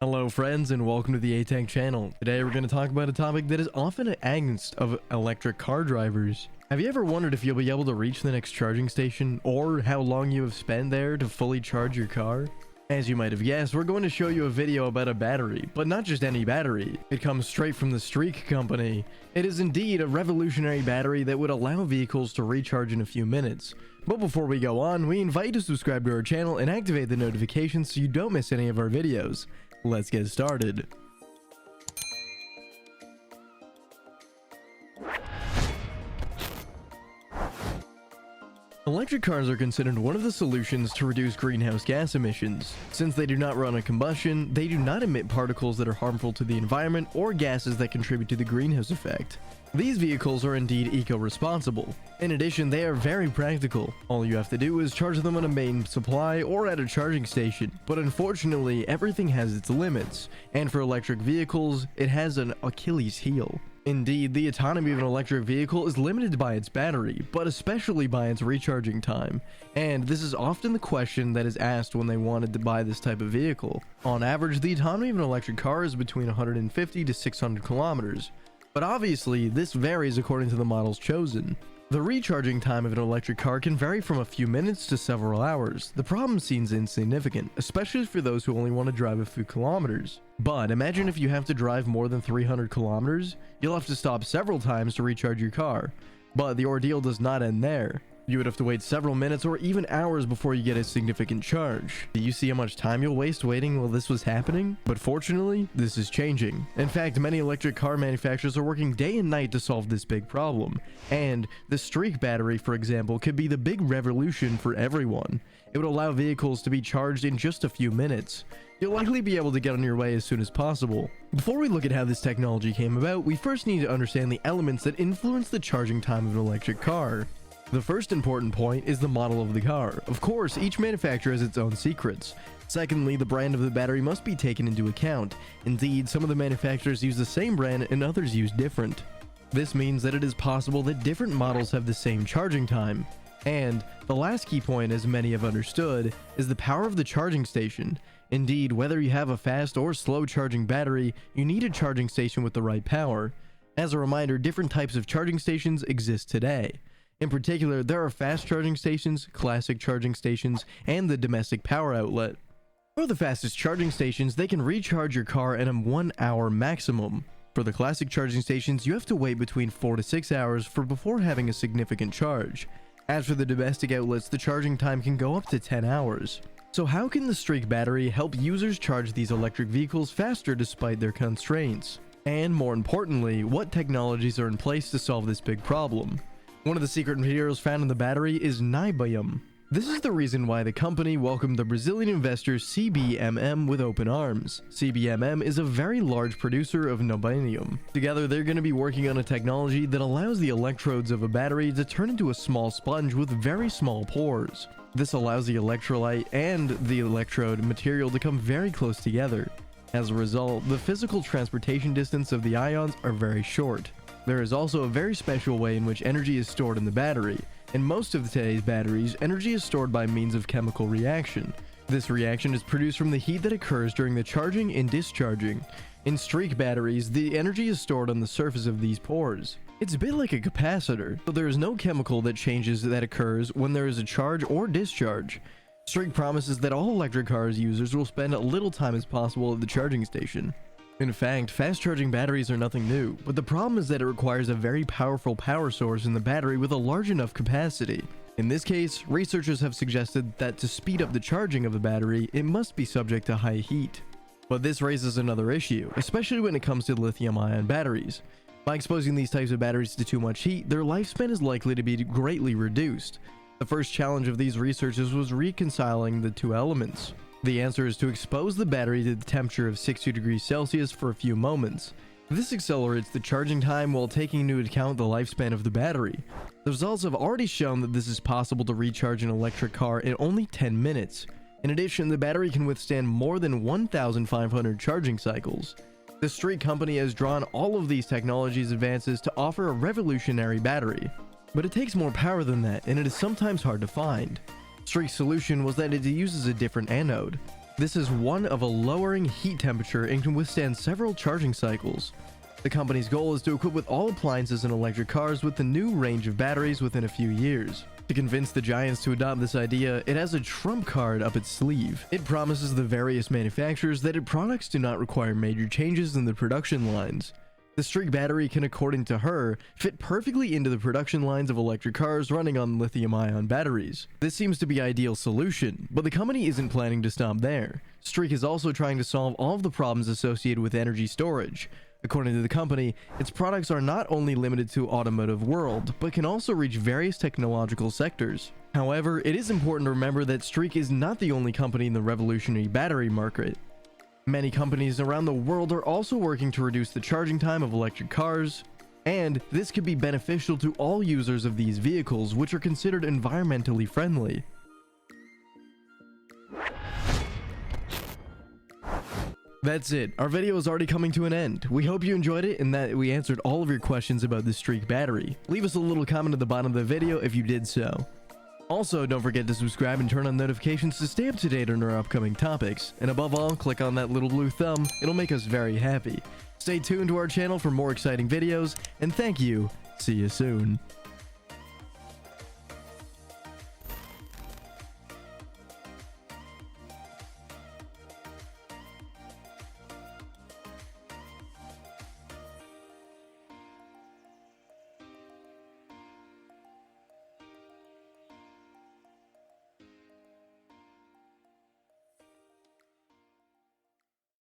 Hello friends and welcome to the aTech channel. Today we're going to talk about a topic that is often an angst of electric car drivers. Have you ever wondered if you'll be able to reach the next charging station or how long you have spent there to fully charge your car? As you might have guessed, we're going to show you a video about a battery, but not just any battery. It comes straight from the Streak company. It is indeed a revolutionary battery that would allow vehicles to recharge in a few minutes. But before we go on, we invite you to subscribe to our channel and activate the notifications so you don't miss any of our videos. Let's get started. Electric cars are considered one of the solutions to reduce greenhouse gas emissions. Since they do not run on combustion, they do not emit particles that are harmful to the environment or gases that contribute to the greenhouse effect. These vehicles are indeed eco-responsible. In addition, they are very practical. All you have to do is charge them on a main supply or at a charging station. But unfortunately, everything has its limits, and for electric vehicles, it has an Achilles heel. Indeed, the autonomy of an electric vehicle is limited by its battery, but especially by its recharging time. And this is often the question that is asked when they wanted to buy this type of vehicle. On average, the autonomy of an electric car is between 150 to 600 kilometers. But obviously, this varies according to the models chosen. The recharging time of an electric car can vary from a few minutes to several hours. The problem seems insignificant, especially for those who only want to drive a few kilometers. But imagine if you have to drive more than 300 kilometers, you'll have to stop several times to recharge your car. But the ordeal does not end there. You would have to wait several minutes or even hours before you get a significant charge. Do you see how much time you'll waste waiting while this was happening? But fortunately, this is changing. In fact, many electric car manufacturers are working day and night to solve this big problem. And the Streak battery, for example, could be the big revolution for everyone. It would allow vehicles to be charged in just a few minutes. You'll likely be able to get on your way as soon as possible. Before we look at how this technology came about, we first need to understand the elements that influence the charging time of an electric car. The first important point is the model of the car. Of course, each manufacturer has its own secrets. Secondly, the brand of the battery must be taken into account. Indeed, some of the manufacturers use the same brand and others use different. This means that it is possible that different models have the same charging time. And the last key point, as many have understood, is the power of the charging station. Indeed, whether you have a fast or slow charging battery, you need a charging station with the right power. As a reminder, different types of charging stations exist today. In particular, there are fast charging stations, classic charging stations, and the domestic power outlet. For the fastest charging stations, they can recharge your car in a 1 hour maximum. For the classic charging stations, you have to wait between 4 to 6 hours before having a significant charge. As for the domestic outlets, the charging time can go up to 10 hours. So how can the Streak battery help users charge these electric vehicles faster despite their constraints? And more importantly, what technologies are in place to solve this big problem? One of the secret materials found in the battery is niobium. This is the reason why the company welcomed the Brazilian investor CBMM with open arms. CBMM is a very large producer of niobium. Together, they're going to be working on a technology that allows the electrodes of a battery to turn into a small sponge with very small pores. This allows the electrolyte and the electrode material to come very close together. As a result, the physical transportation distance of the ions are very short. There is also a very special way in which energy is stored in the battery. In most of today's batteries, energy is stored by means of chemical reaction. This reaction is produced from the heat that occurs during the charging and discharging. In Streak batteries, the energy is stored on the surface of these pores. It's a bit like a capacitor, but there is no chemical that occurs when there is a charge or discharge. Streak promises that all electric cars users will spend as little time as possible at the charging station. In fact, fast charging batteries are nothing new, but the problem is that it requires a very powerful power source in the battery with a large enough capacity. In this case, researchers have suggested that to speed up the charging of the battery, it must be subject to high heat. But this raises another issue, especially when it comes to lithium-ion batteries. By exposing these types of batteries to too much heat, their lifespan is likely to be greatly reduced. The first challenge of these researchers was reconciling the two elements. The answer is to expose the battery to the temperature of 60 degrees Celsius for a few moments. This accelerates the charging time while taking into account the lifespan of the battery. The results have already shown that this is possible to recharge an electric car in only 10 minutes. In addition, the battery can withstand more than 1,500 charging cycles. The Streak company has drawn all of these technologies advances to offer a revolutionary battery. But it takes more power than that, and it is sometimes hard to find. Streak's solution was that it uses a different anode. This is one of a lowering heat temperature and can withstand several charging cycles. The company's goal is to equip with all appliances and electric cars with the new range of batteries within a few years. To convince the giants to adopt this idea, it has a trump card up its sleeve. It promises the various manufacturers that its products do not require major changes in the production lines. The Streak battery can, according to her, fit perfectly into the production lines of electric cars running on lithium-ion batteries. This seems to be the ideal solution, but the company isn't planning to stop there. Streak is also trying to solve all of the problems associated with energy storage. According to the company, its products are not only limited to automotive world, but can also reach various technological sectors. However, it is important to remember that Streak is not the only company in the revolutionary battery market. Many companies around the world are also working to reduce the charging time of electric cars, and this could be beneficial to all users of these vehicles, which are considered environmentally friendly. That's it. Our video is already coming to an end. We hope you enjoyed it and that we answered all of your questions about the Streak battery. Leave us a little comment at the bottom of the video if you did so. Also, don't forget to subscribe and turn on notifications to stay up to date on our upcoming topics. And above all, click on that little blue thumb. It'll make us very happy. Stay tuned to our channel for more exciting videos, and thank you. See you soon.